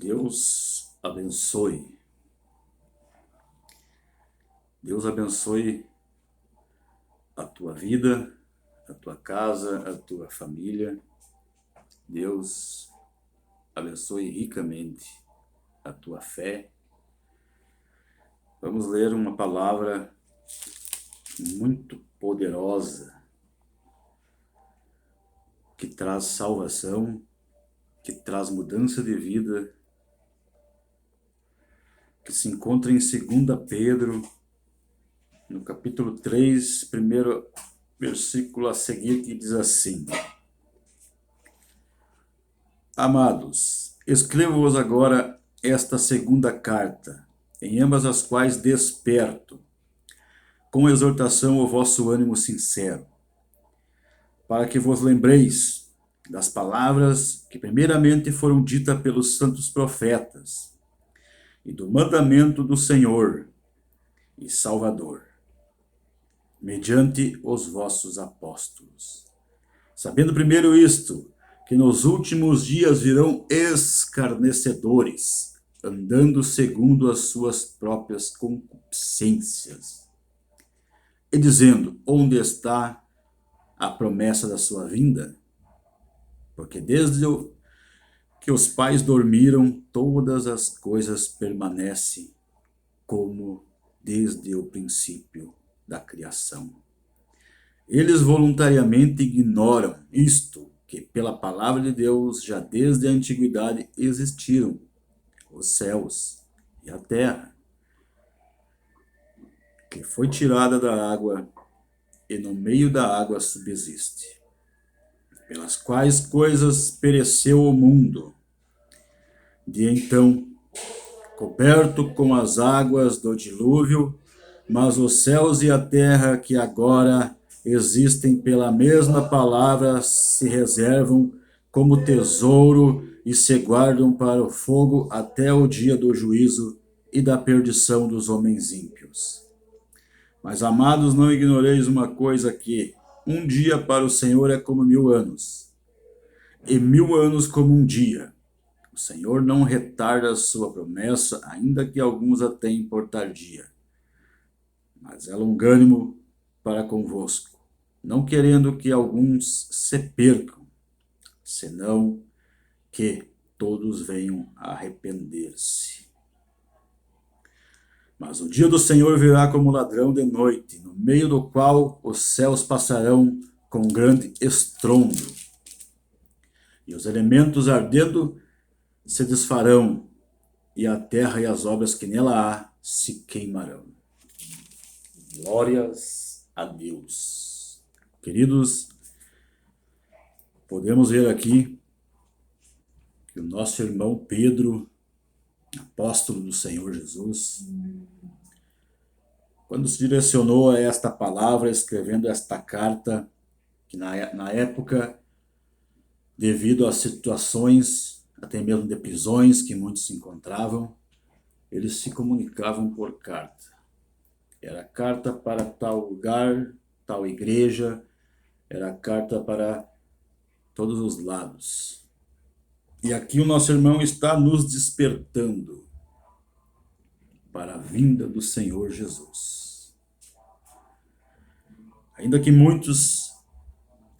Deus abençoe. Deus abençoe a tua vida, a tua casa, a tua família. Deus abençoe ricamente a tua fé. Vamos ler uma palavra muito poderosa que traz salvação, que traz mudança de vida, que se encontra em 2 Pedro, no capítulo 3, primeiro versículo a seguir, que diz assim: Amados, escrevo-vos agora esta segunda carta, em ambas as quais desperto, com exortação o vosso ânimo sincero, para que vos lembreis das palavras que primeiramente foram ditas pelos santos profetas, e do mandamento do Senhor e Salvador, mediante os vossos apóstolos. Sabendo primeiro isto, que nos últimos dias virão escarnecedores, andando segundo as suas próprias concupiscências, e dizendo: onde está a promessa da sua vinda? Porque desde que os pais dormiram, todas as coisas permanecem como desde o princípio da criação. Eles voluntariamente ignoram isto, que pela palavra de Deus já desde a antiguidade existiram os céus e a terra, que foi tirada da água e no meio da água subsiste, pelas quais coisas pereceu o mundo, de então, coberto com as águas do dilúvio, mas os céus e a terra que agora existem pela mesma palavra se reservam como tesouro e se guardam para o fogo até o dia do juízo e da perdição dos homens ímpios. Mas, amados, não ignoreis uma coisa, que um dia para o Senhor é como 1000 anos, e 1000 anos como um dia. O Senhor não retarda a sua promessa, ainda que alguns a tenham por tardia, mas é longânimo para convosco, não querendo que alguns se percam, senão que todos venham a arrepender-se. Mas o dia do Senhor virá como ladrão de noite, no meio do qual os céus passarão com grande estrondo, e os elementos ardendo se desfarão, e a terra e as obras que nela há se queimarão. Glórias a Deus. Queridos, podemos ver aqui que o nosso irmão Pedro, apóstolo do Senhor Jesus, quando se direcionou a esta palavra, escrevendo esta carta, que na época, devido às situações, até mesmo de prisões que muitos se encontravam, eles se comunicavam por carta. Era carta para tal lugar, tal igreja, era carta para todos os lados. E aqui o nosso irmão está nos despertando para a vinda do Senhor Jesus. Ainda que muitos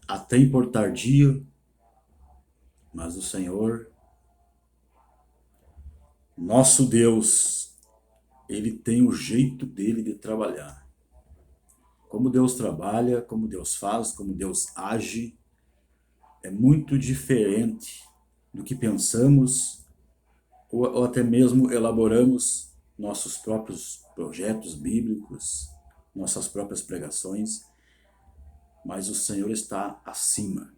a têm por tardia, mas o Senhor, nosso Deus, ele tem o jeito dele de trabalhar. Como Deus trabalha, como Deus faz, como Deus age, é muito diferente do que pensamos ou até mesmo elaboramos nossos próprios projetos bíblicos, nossas próprias pregações, mas o Senhor está acima,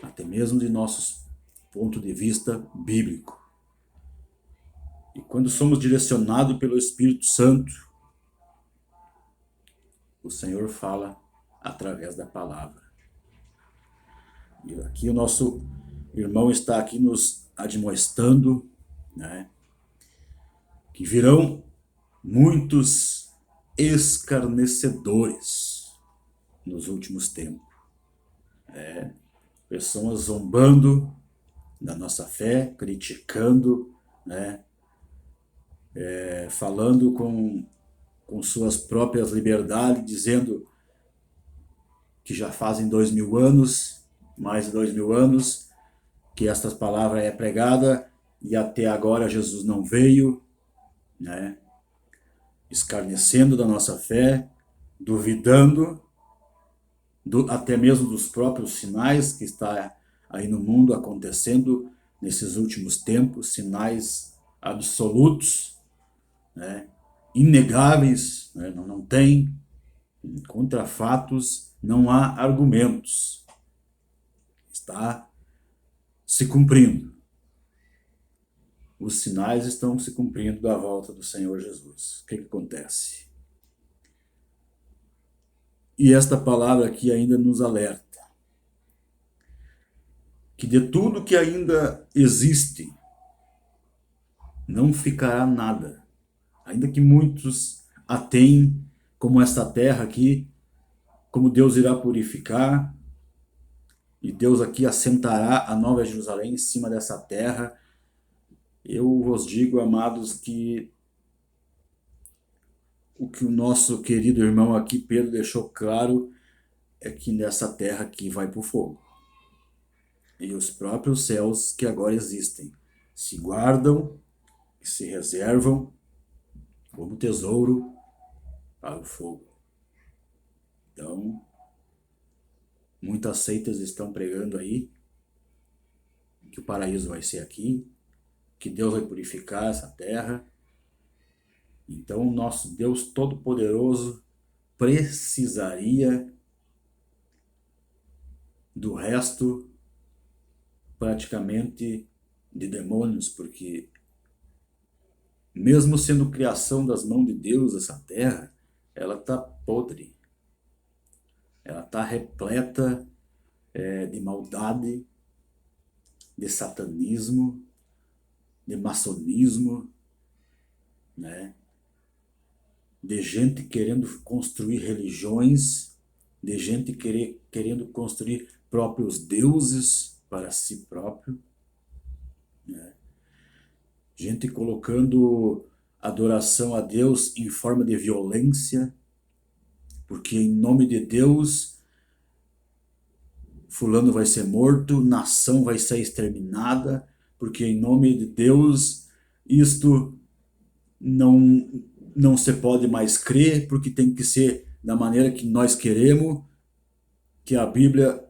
até mesmo de nosso ponto de vista bíblico. E quando somos direcionados pelo Espírito Santo, o Senhor fala através da palavra. E aqui o nosso irmão está aqui nos admoestando, né, que virão muitos escarnecedores nos últimos tempos. Pessoas zombando, da nossa fé, criticando, né? Falando com suas próprias liberdades, dizendo que já fazem 2000 anos, mais de 2000 anos, que estas palavras é pregada e até agora Jesus não veio, né? Escarnecendo da nossa fé, duvidando até mesmo dos próprios sinais que está aí no mundo acontecendo nesses últimos tempos, sinais absolutos, né? Inegáveis, né? Não tem contra fatos, não há argumentos. Está se cumprindo. Os sinais estão se cumprindo da volta do Senhor Jesus. O que acontece? E esta palavra aqui ainda nos alerta que de tudo que ainda existe, não ficará nada. Ainda que muitos a tenham, como esta terra aqui, como Deus irá purificar, e Deus aqui assentará a Nova Jerusalém em cima dessa terra. Eu vos digo, amados, que o que o nosso querido irmão aqui, Pedro, deixou claro é que nessa terra aqui vai para o fogo. E os próprios céus que agora existem se guardam e se reservam como tesouro para o fogo. Então, muitas seitas estão pregando aí que o paraíso vai ser aqui, que Deus vai purificar essa terra. Então, o nosso Deus Todo-Poderoso precisaria do resto praticamente de demônios, porque mesmo sendo criação das mãos de Deus, essa terra, ela está podre, ela está repleta de maldade, de satanismo, de maçonismo, né? De gente querendo construir religiões, de gente querendo construir próprios deuses para si próprio, né? Gente colocando adoração a Deus em forma de violência, porque em nome de Deus fulano vai ser morto, nação vai ser exterminada, porque em nome de Deus isto não se pode mais crer, porque tem que ser da maneira que nós queremos, que a Bíblia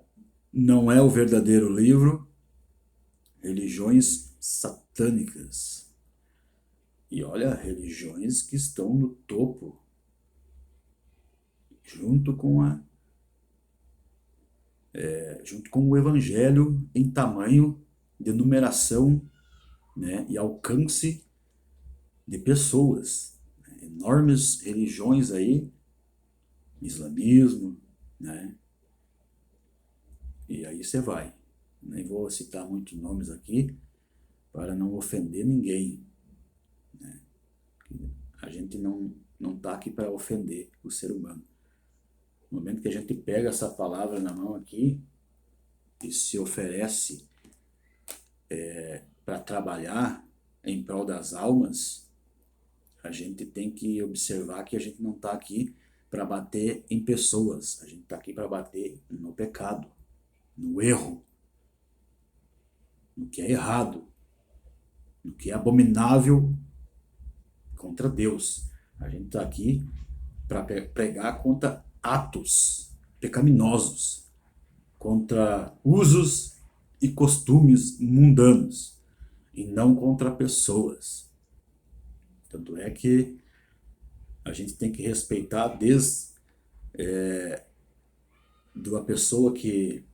não é o verdadeiro livro. Religiões satânicas. E olha, religiões que estão no topo, junto com o Evangelho em tamanho de numeração, né, e alcance de pessoas. Enormes religiões aí, islamismo, né? E aí você vai. Nem vou citar muitos nomes aqui para não ofender ninguém, né? A gente não está aqui para ofender o ser humano. No momento que a gente pega essa palavra na mão aqui e se oferece para trabalhar em prol das almas, a gente tem que observar que a gente não está aqui para bater em pessoas, a gente está aqui para bater no pecado, no erro, no que é errado, no que é abominável contra Deus. A gente está aqui para pregar contra atos pecaminosos, contra usos e costumes mundanos, e não contra pessoas. Tanto é que a gente tem que respeitar desde de uma pessoa que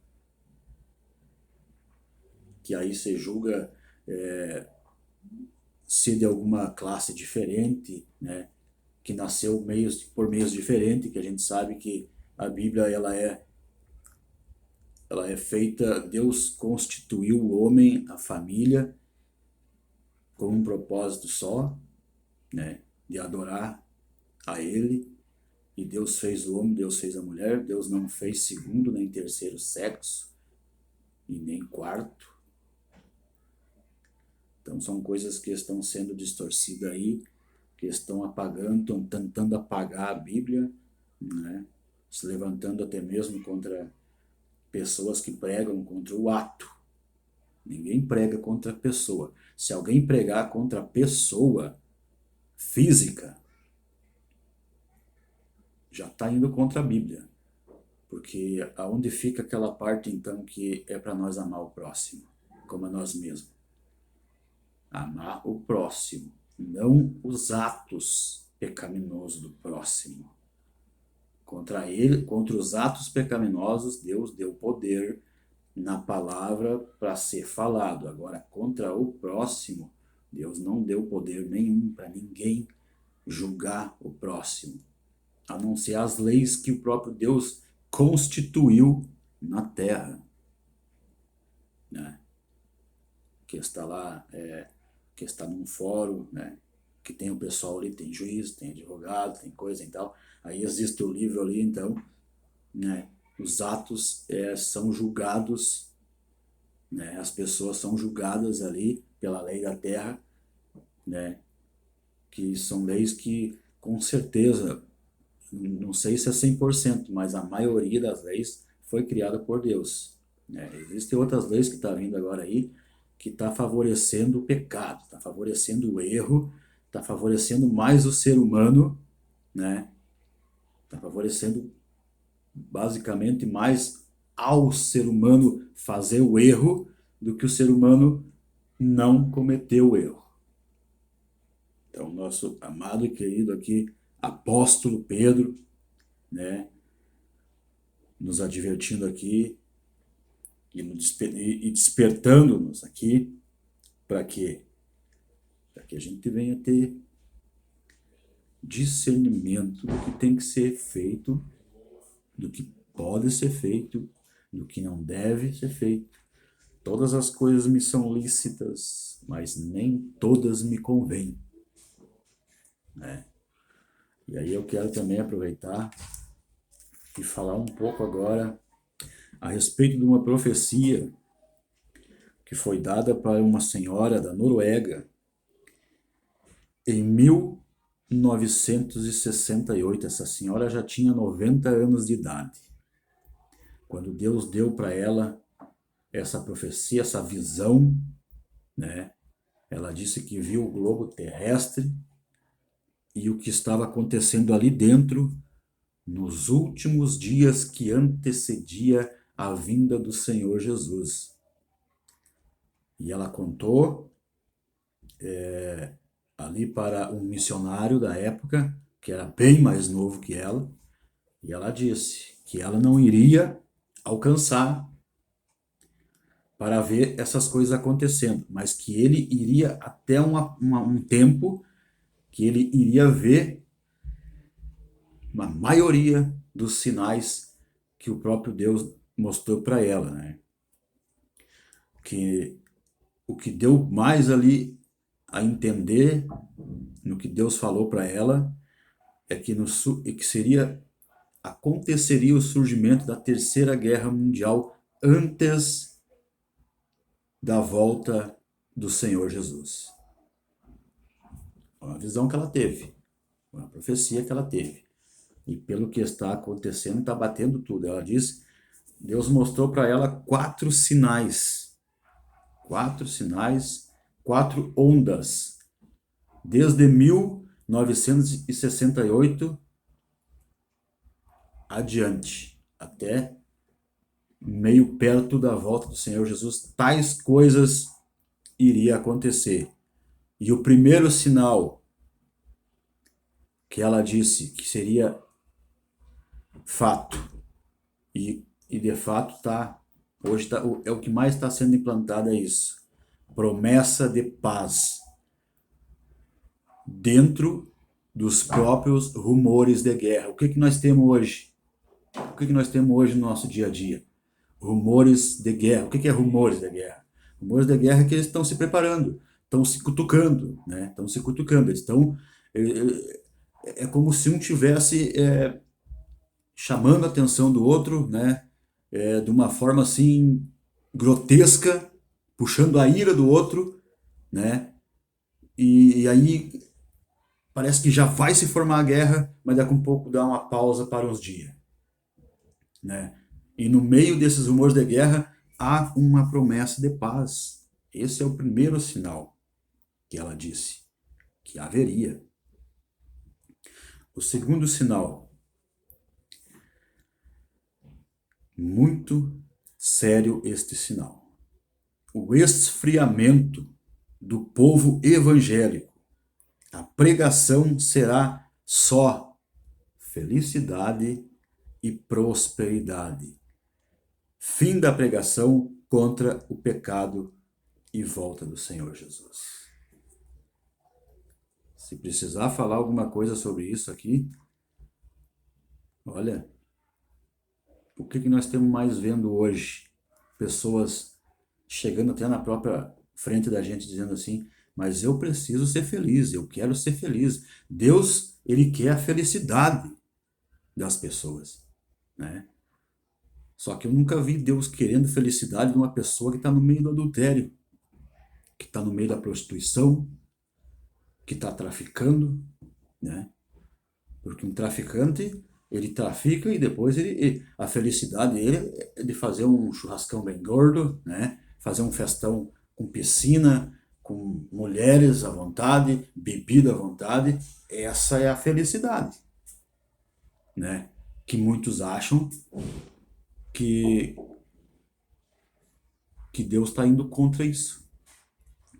aí se julga ser de alguma classe diferente, né? Que nasceu por meios diferentes, que a gente sabe que a Bíblia ela é feita, Deus constituiu o homem, a família, com um propósito só, né? De adorar a Ele. E Deus fez o homem, Deus fez a mulher, Deus não fez segundo nem terceiro sexo, e nem quarto. Então são coisas que estão sendo distorcidas aí, que estão apagando, estão tentando apagar a Bíblia, né? Se levantando até mesmo contra pessoas que pregam contra o ato. Ninguém prega contra a pessoa. Se alguém pregar contra a pessoa física, já está indo contra a Bíblia. Porque aonde fica aquela parte, então, que é para nós amar o próximo, como a nós mesmos? Amar o próximo, não os atos pecaminosos do próximo. Contra ele, contra os atos pecaminosos, Deus deu poder na palavra para ser falado. Agora, contra o próximo, Deus não deu poder nenhum para ninguém julgar o próximo, a não ser as leis que o próprio Deus constituiu na terra, né? Que está lá, que está num fórum, né? Que tem o pessoal ali, tem juiz, tem advogado, tem coisa e tal. Aí existe o livro ali, então, né? Os atos são julgados, né? As pessoas são julgadas ali pela lei da terra, né? Que são leis que, com certeza, não sei se é 100%, mas a maioria das leis foi criada por Deus, né? Existem outras leis que estão vindo agora aí, que está favorecendo o pecado, está favorecendo o erro, está favorecendo mais o ser humano, né? Está favorecendo basicamente mais ao ser humano fazer o erro do que o ser humano não cometer o erro. Então, nosso amado e querido aqui, apóstolo Pedro, né, nos advertindo aqui e despertando-nos aqui para quê? Para que a gente venha ter discernimento do que tem que ser feito, do que pode ser feito, do que não deve ser feito. Todas as coisas me são lícitas, mas nem todas me convêm, né? E aí eu quero também aproveitar e falar um pouco agora a respeito de uma profecia que foi dada para uma senhora da Noruega em 1968. Essa senhora já tinha 90 anos de idade, quando Deus deu para ela essa profecia, essa visão, né? Ela disse que viu o globo terrestre e o que estava acontecendo ali dentro nos últimos dias que antecedia a vinda do Senhor Jesus. E ela contou ali para um missionário da época, que era bem mais novo que ela, e ela disse que ela não iria alcançar para ver essas coisas acontecendo, mas que ele iria até um tempo que ele iria ver uma maioria dos sinais que o próprio Deus mostrou para ela, né? Que o que deu mais ali a entender no que Deus falou para ela é que aconteceria o surgimento da Terceira Guerra Mundial antes da volta do Senhor Jesus. Uma visão que ela teve, uma profecia que ela teve. E pelo que está acontecendo, está batendo tudo. Ela diz, Deus mostrou para ela 4 sinais, 4 ondas, desde 1968 adiante, até meio perto da volta do Senhor Jesus, tais coisas iriam acontecer. E o primeiro sinal que ela disse que seria fato, e de fato hoje é o que mais está sendo implantado, é isso. Promessa de paz dentro dos próprios rumores de guerra. O que nós temos hoje? O que nós temos hoje no nosso dia a dia? Rumores de guerra. O que é rumores de guerra? Rumores de guerra é que eles estão se preparando, estão se cutucando, né? Estão se cutucando. Eles estão... É como se um tivesse chamando a atenção do outro, né? De uma forma assim grotesca, puxando a ira do outro né? E aí parece que já vai se formar a guerra, mas daqui a um pouco dá uma pausa para uns dias, né? E no meio desses rumores de guerra há uma promessa de paz. Esse é o primeiro sinal que ela disse que haveria. O segundo sinal, muito sério este sinal, o esfriamento do povo evangélico. A pregação será só felicidade e prosperidade. Fim da pregação contra o pecado e volta do Senhor Jesus. Se precisar falar alguma coisa sobre isso aqui, olha, o que nós temos mais vendo hoje? Pessoas chegando até na própria frente da gente dizendo assim, mas eu preciso ser feliz, eu quero ser feliz. Deus, ele quer a felicidade das pessoas, né? Só que eu nunca vi Deus querendo felicidade de uma pessoa que está no meio do adultério, que está no meio da prostituição, que está traficando, né? Porque um traficante, ele trafica e depois a felicidade dele é de fazer um churrascão bem gordo, né? Fazer um festão com piscina, com mulheres à vontade, bebida à vontade. Essa é a felicidade, né? Que muitos acham que, que Deus está indo contra isso.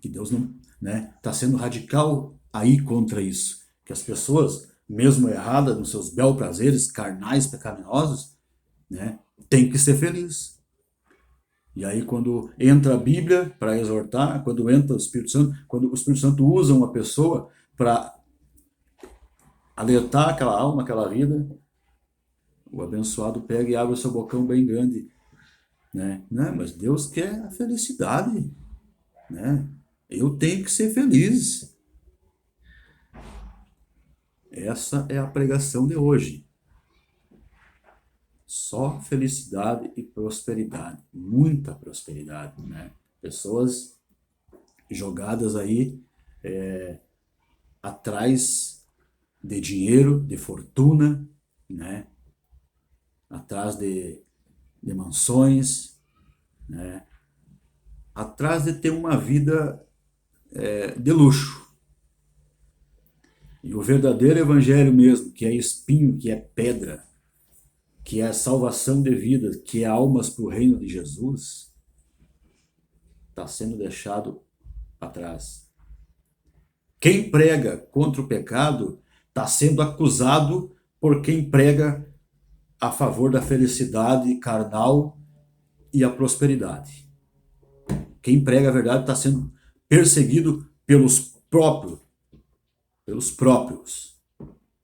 Que Deus não, né? Está sendo radical aí contra isso. Que as pessoas, mesmo erradas nos seus bel prazeres carnais, pecaminosos, né, tem que ser feliz. E aí quando entra a Bíblia para exortar, quando entra o Espírito Santo, quando o Espírito Santo usa uma pessoa para alertar aquela alma, aquela vida, o abençoado pega e abre o seu bocão bem grande, né? Não, mas Deus quer a felicidade, né? Eu tenho que ser feliz. Essa é a pregação de hoje. Só felicidade e prosperidade, muita prosperidade, né? Pessoas jogadas aí atrás de dinheiro, de fortuna, né? Atrás de mansões, né? Atrás de ter uma vida de luxo. E o verdadeiro evangelho mesmo, que é espinho, que é pedra, que é a salvação de vida, que é almas para o reino de Jesus, está sendo deixado para trás. Quem prega contra o pecado está sendo acusado por quem prega a favor da felicidade carnal e a prosperidade. Quem prega a verdade está sendo perseguido pelos próprios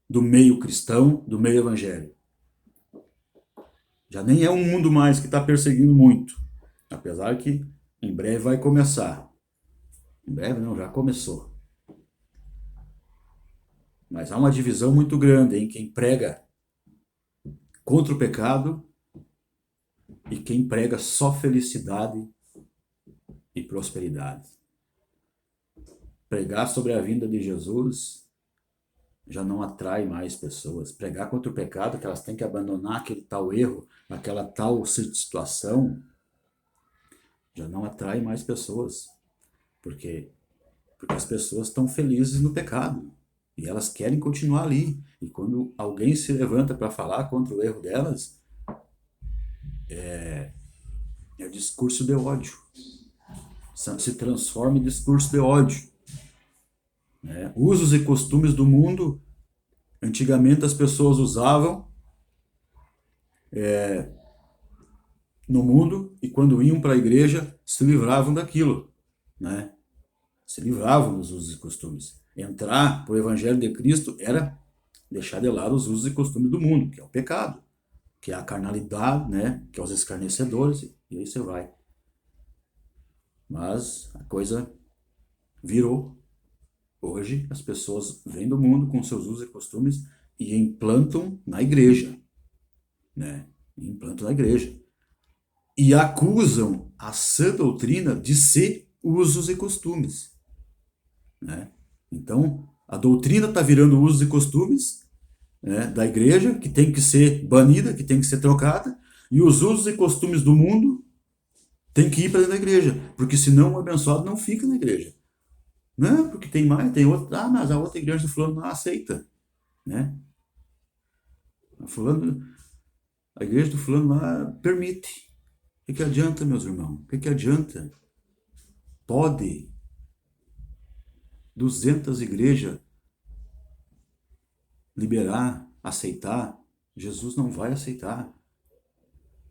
do meio cristão, do meio evangélico. Já nem é um mundo mais que está perseguindo muito, apesar que em breve vai começar. Em breve não, já começou. Mas há uma divisão muito grande em quem prega contra o pecado e quem prega só felicidade e prosperidade. Pregar sobre a vinda de Jesus já não atrai mais pessoas. Pregar contra o pecado, que elas têm que abandonar aquele tal erro, aquela tal situação, já não atrai mais pessoas. Porque as pessoas estão felizes no pecado. E elas querem continuar ali. E quando alguém se levanta para falar contra o erro delas, é discurso de ódio. Se transforma em discurso de ódio. Usos e costumes do mundo, antigamente as pessoas usavam no mundo e quando iam para a igreja se livravam daquilo, né? Se livravam dos usos e costumes. Entrar para o Evangelho de Cristo era deixar de lado os usos e costumes do mundo, que é o pecado, que é a carnalidade, né? Que é os escarnecedores, e aí você vai. Mas a coisa virou. Hoje as pessoas vêm do mundo com seus usos e costumes e implantam na igreja, né? Implantam na igreja. E acusam a sã doutrina de ser usos e costumes. né? Então, a doutrina está virando usos e costumes, né, da igreja, que tem que ser banida, que tem que ser trocada, e os usos e costumes do mundo tem que ir para dentro da igreja, porque senão o abençoado não fica na igreja. Não, porque tem mais, tem outro, mas a outra igreja do fulano não aceita, né? Fulano, a igreja do fulano lá permite. O que adianta, meus irmãos? O que adianta? Pode 200 igrejas liberar, aceitar? Jesus não vai aceitar.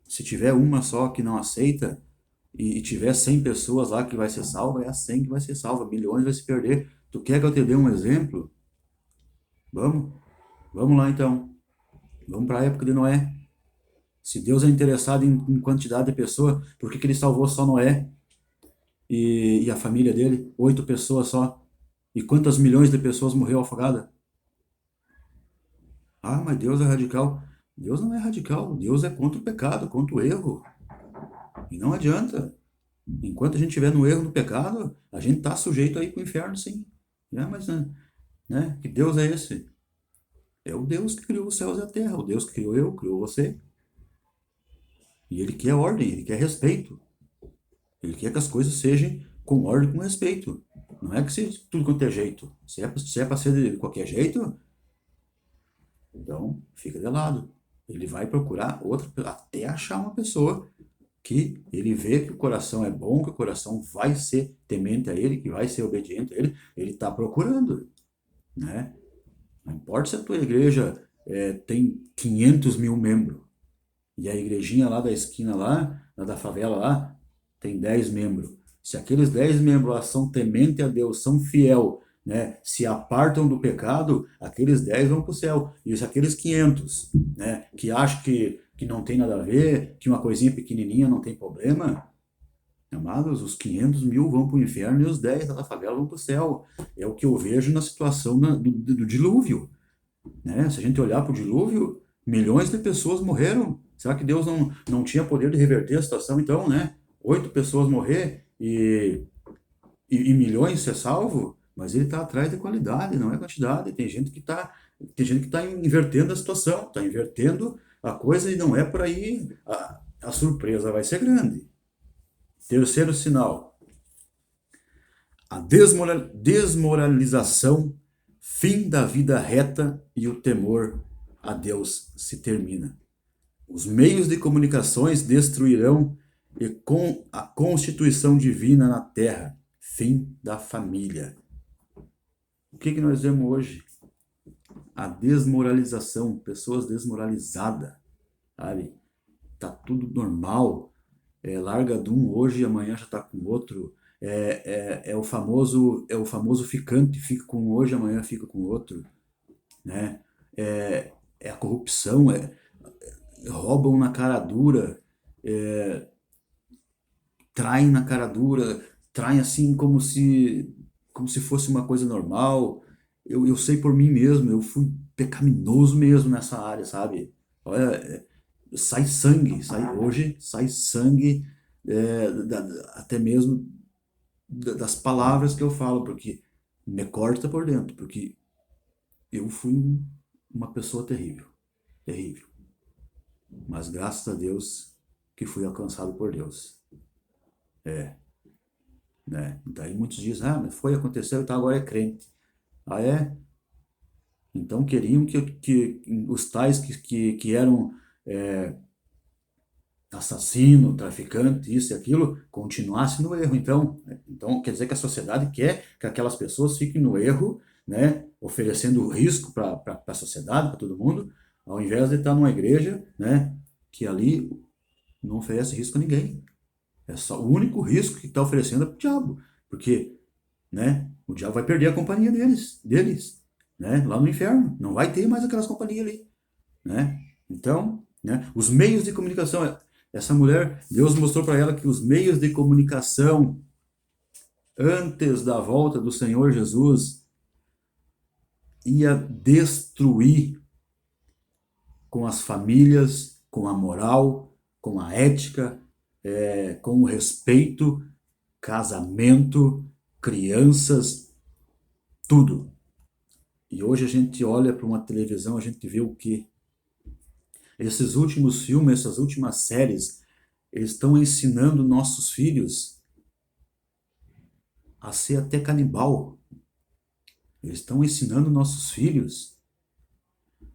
Se tiver uma só que não aceita e tiver 100 pessoas lá que vai ser salva, é a 100 que vai ser salva, milhões vai se perder. Tu quer que eu te dê um exemplo? Vamos? Vamos lá então. Vamos para a época de Noé. Se Deus é interessado em quantidade de pessoas, por que ele salvou só Noé e a família dele? 8 pessoas só. E quantas milhões de pessoas morreu afogada? Ah, mas Deus é radical. Deus não é radical. Deus é contra o pecado, contra o erro. E não adianta. Enquanto a gente estiver no erro, no pecado, a gente está sujeito a ir para o inferno, sim. Mas, né? Que Deus é esse? É o Deus que criou os céus e a terra. O Deus que criou eu, criou você. E ele quer ordem, ele quer respeito. Ele quer que as coisas sejam com ordem e com respeito. Não é que seja tudo quanto é jeito. Se é para ser de qualquer jeito, então fica de lado. Ele vai procurar outra, até achar uma pessoa que ele vê que o coração é bom, que o coração vai ser temente a ele, que vai ser obediente a ele. Ele está procurando, né? Não importa se a tua igreja tem 500 mil membros e a igrejinha lá da esquina lá da favela lá, tem 10 membros. Se aqueles 10 membros lá são temente a Deus, são fiel, né, se apartam do pecado, aqueles 10 vão para o céu. E se aqueles 500, né, que acham que não tem nada a ver, que uma coisinha pequenininha não tem problema, amados, os 500 mil vão para o inferno e os 10 da favela vão para o céu. É o que eu vejo na situação do dilúvio, né? Se a gente olhar para o dilúvio, milhões de pessoas morreram. Será que Deus não tinha poder de reverter a situação? Então, né? 8 pessoas morrer e milhões ser salvo, mas ele está atrás da qualidade, não é quantidade. Tem gente que tá invertendo a situação, está invertendo a coisa e não é por aí. A surpresa vai ser grande. Terceiro sinal, a desmoralização, fim da vida reta e o temor a Deus se termina. Os meios de comunicações destruirão e com a constituição divina na terra, fim da família. O que nós vemos hoje? A desmoralização, pessoas desmoralizadas, sabe? Tá tudo normal, larga de um hoje e amanhã já tá com outro. É o famoso ficante, fica com um hoje, amanhã fica com outro, né? É a corrupção, roubam na cara dura, traem na cara dura, traem assim como se fosse uma coisa normal. Eu sei por mim mesmo, eu fui pecaminoso mesmo nessa área, sabe? Olha, sai sangue, hoje sai sangue, até mesmo das palavras que eu falo, porque me corta por dentro, porque eu fui uma pessoa terrível, terrível. Mas graças a Deus que fui alcançado por Deus. Né? Daí muitos dizem, mas aconteceu e tal, agora é crente. Ah, é? Então queriam que os tais que eram assassino, traficante, isso e aquilo, continuassem no erro. Então quer dizer que a sociedade quer que aquelas pessoas fiquem no erro, né? Oferecendo risco para a sociedade, para todo mundo, ao invés de estar numa igreja, né? Que ali não oferece risco a ninguém. É só o único risco que está oferecendo é para o diabo. Porque, né, o diabo vai perder a companhia deles, né, lá no inferno. Não vai ter mais aquelas companhias ali, né? Então, né, os meios de comunicação. Essa mulher, Deus mostrou para ela que os meios de comunicação antes da volta do Senhor Jesus ia destruir com as famílias, com a moral, com a ética, com o respeito, casamento, crianças, tudo. E hoje a gente olha para uma televisão, a gente vê o quê? Esses últimos filmes, essas últimas séries, eles estão ensinando nossos filhos a ser até canibal. Eles estão ensinando nossos filhos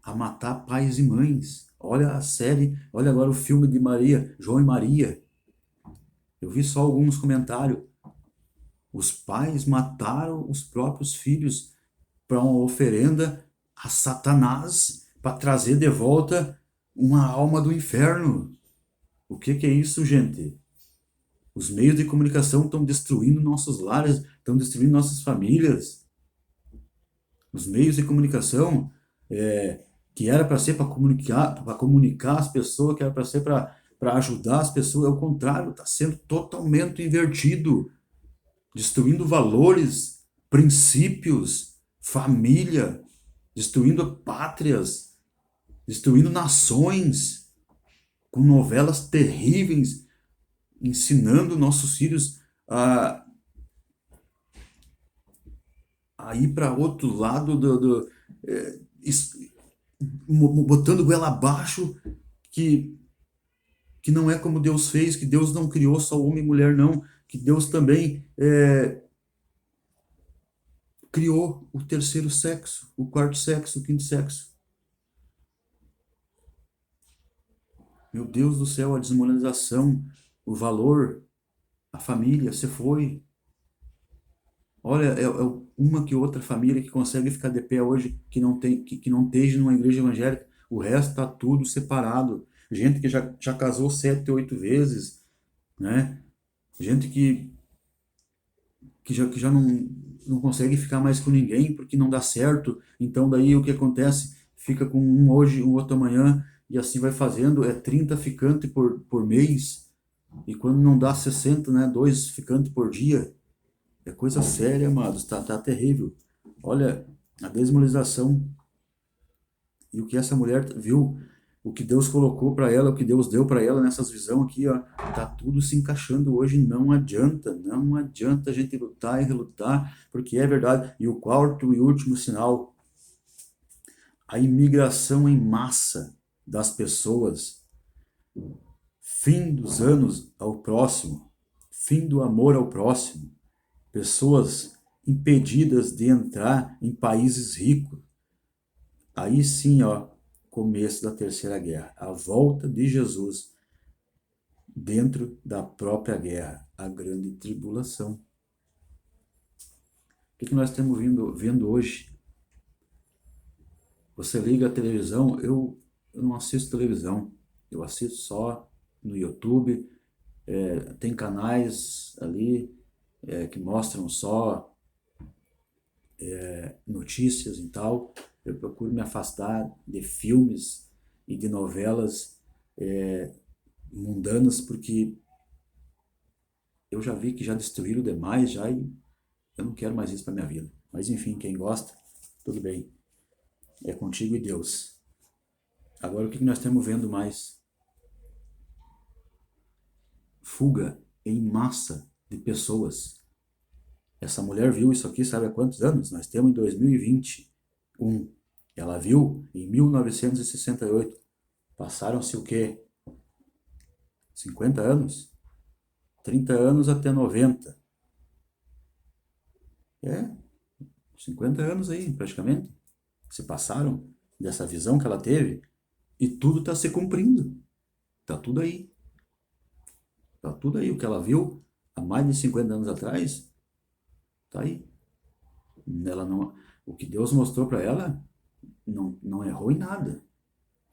a matar pais e mães. Olha a série, olha agora o filme de Maria, João e Maria. Eu vi só alguns comentários. Os pais mataram os próprios filhos para uma oferenda a Satanás para trazer de volta uma alma do inferno. O que é isso, gente? Os meios de comunicação estão destruindo nossos lares, estão destruindo nossas famílias. Os meios de comunicação que era para ser para comunicar as pessoas, que era para ser para ajudar as pessoas, é o contrário, está sendo totalmente invertido, destruindo valores, princípios, família, destruindo pátrias, destruindo nações, com novelas terríveis, ensinando nossos filhos a ir para outro lado botando goela abaixo que, que não é como Deus fez, que Deus não criou só homem e mulher, não, que Deus também criou o terceiro sexo, o quarto sexo, o quinto sexo. Meu Deus do céu, a desmoralização, o valor, a família, você foi. Olha, uma que outra família que consegue ficar de pé hoje, que não esteja numa igreja evangélica, o resto está tudo separado. Gente que já casou 7, 8 vezes, né? Gente que já não consegue ficar mais com ninguém porque não dá certo. Então daí o que acontece? Fica com um hoje, um outro amanhã, e assim vai fazendo. É 30 ficantes por mês, e quando não dá 60, né? 2 ficantes por dia. É coisa séria, amados, tá terrível. Olha, a desmoralização e o que essa mulher viu, o que Deus colocou para ela, o que Deus deu para ela nessas visões aqui, ó, tá tudo se encaixando hoje. Não adianta a gente lutar e relutar, porque é verdade. E o quarto e último sinal, a imigração em massa das pessoas, fim dos anos ao próximo, fim do amor ao próximo. Pessoas impedidas de entrar em países ricos. Aí sim, ó, começo da Terceira Guerra, a volta de Jesus dentro da própria guerra, a grande tribulação. O que nós estamos vendo hoje? Você liga a televisão, eu não assisto televisão, eu assisto só no YouTube, tem canais ali que mostram só notícias e tal. Eu procuro me afastar de filmes e de novelas mundanas, porque eu já vi que já destruíram demais já, e eu não quero mais isso para minha vida. Mas enfim, quem gosta, tudo bem. É contigo e Deus. Agora o que nós estamos vendo mais? Fuga em massa de pessoas. Essa mulher viu isso aqui, sabe há quantos anos? Nós temos em 2021. Ela viu em 1968. Passaram-se o quê? 50 anos? 30 anos até 90. 50 anos aí, praticamente. Se passaram dessa visão que ela teve, e tudo está se cumprindo. Está tudo aí. Está tudo aí. O que ela viu há mais de 50 anos atrás, está aí. Ela não, o que Deus mostrou para ela não errou em nada.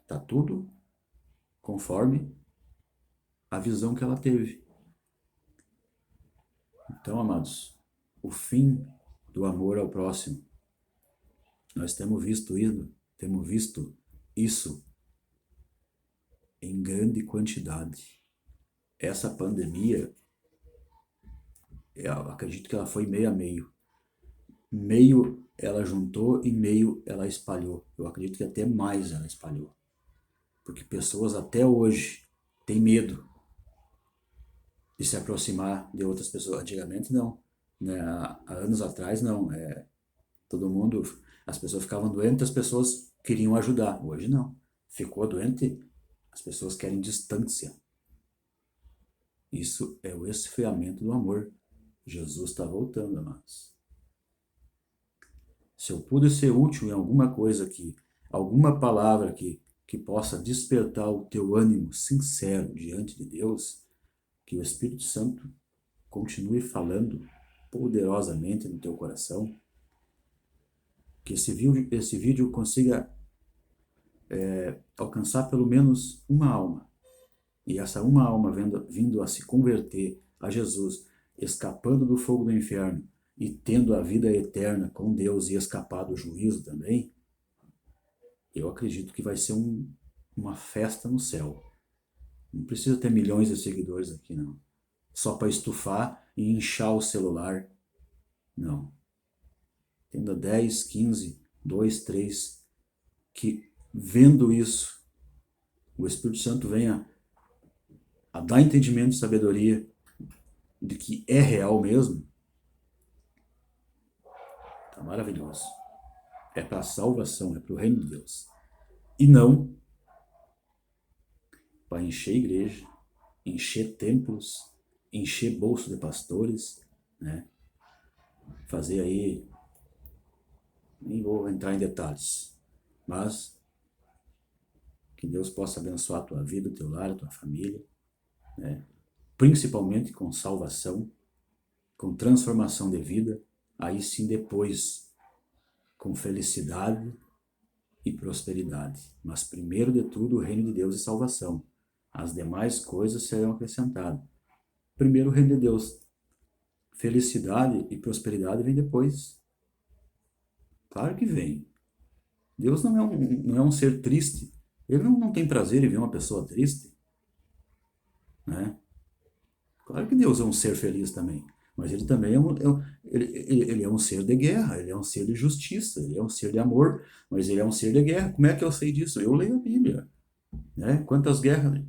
Está tudo conforme a visão que ela teve. Então, amados, o fim do amor ao próximo. Nós temos visto isso em grande quantidade. Essa pandemia, eu acredito que ela foi meio a meio. Meio ela juntou e meio ela espalhou. Eu acredito que até mais ela espalhou. Porque pessoas até hoje têm medo de se aproximar de outras pessoas. Antigamente não. Né? Há anos atrás não. Todo mundo, as pessoas ficavam doentes, as pessoas queriam ajudar. Hoje não. Ficou doente, as pessoas querem distância. Isso é o esfriamento do amor. Jesus está voltando, amados. Se eu puder ser útil em alguma coisa aqui, alguma palavra que possa despertar o teu ânimo sincero diante de Deus, que o Espírito Santo continue falando poderosamente no teu coração, que esse vídeo consiga alcançar pelo menos uma alma, e essa uma alma vindo a se converter a Jesus, escapando do fogo do inferno e tendo a vida eterna com Deus e escapar do juízo também, eu acredito que vai ser uma festa no céu. Não precisa ter milhões de seguidores aqui, não. Só para estufar e inchar o celular. Não. Tendo 10, 15, 2, 3, que vendo isso, o Espírito Santo venha a dar entendimento e sabedoria de que é real mesmo. Tá maravilhoso. É para a salvação, é para o reino de Deus. E não para encher igreja, encher templos, encher bolso de pastores, né? Fazer aí, nem vou entrar em detalhes, mas que Deus possa abençoar a tua vida, o teu lar, a tua família, né? Principalmente com salvação, com transformação de vida, aí sim depois com felicidade e prosperidade. Mas primeiro de tudo o reino de Deus e salvação. As demais coisas serão acrescentadas. Primeiro o reino de Deus. Felicidade e prosperidade vem depois. Claro que vem. Deus não é um ser triste. Ele não tem prazer em ver uma pessoa triste, né? Claro que Deus é um ser feliz também. Mas ele também ele é um ser de guerra, ele é um ser de justiça, ele é um ser de amor, mas ele é um ser de guerra. Como é que eu sei disso? Eu leio a Bíblia, né? Quantas guerras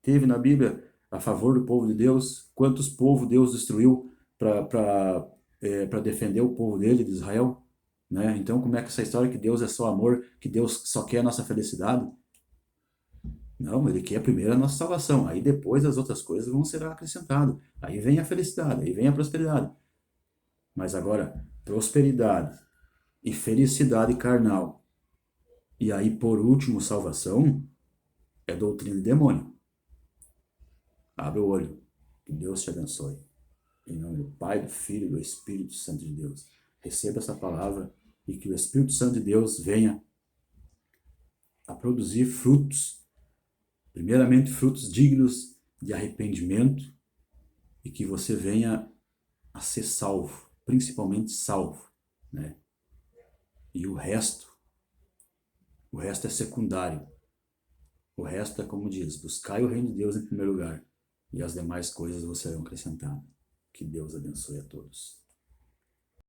teve na Bíblia a favor do povo de Deus? Quantos povos Deus destruiu para defender o povo dele, de Israel? Né? Então, como é que essa história que Deus é só amor, que Deus só quer a nossa felicidade? Não, ele quer primeiro a nossa salvação. Aí depois as outras coisas vão ser acrescentadas. Aí vem a felicidade, aí vem a prosperidade. Mas agora, prosperidade e felicidade carnal, e aí por último salvação, é doutrina de demônio. Abre o olho. Que Deus te abençoe. Em nome do Pai, do Filho e do Espírito Santo de Deus. Receba essa palavra e que o Espírito Santo de Deus venha a produzir frutos. Primeiramente, frutos dignos de arrependimento e que você venha a ser salvo, principalmente salvo, né? E o resto é secundário. O resto é como diz, buscai o reino de Deus em primeiro lugar e as demais coisas vos serão acrescentadas. Que Deus abençoe a todos.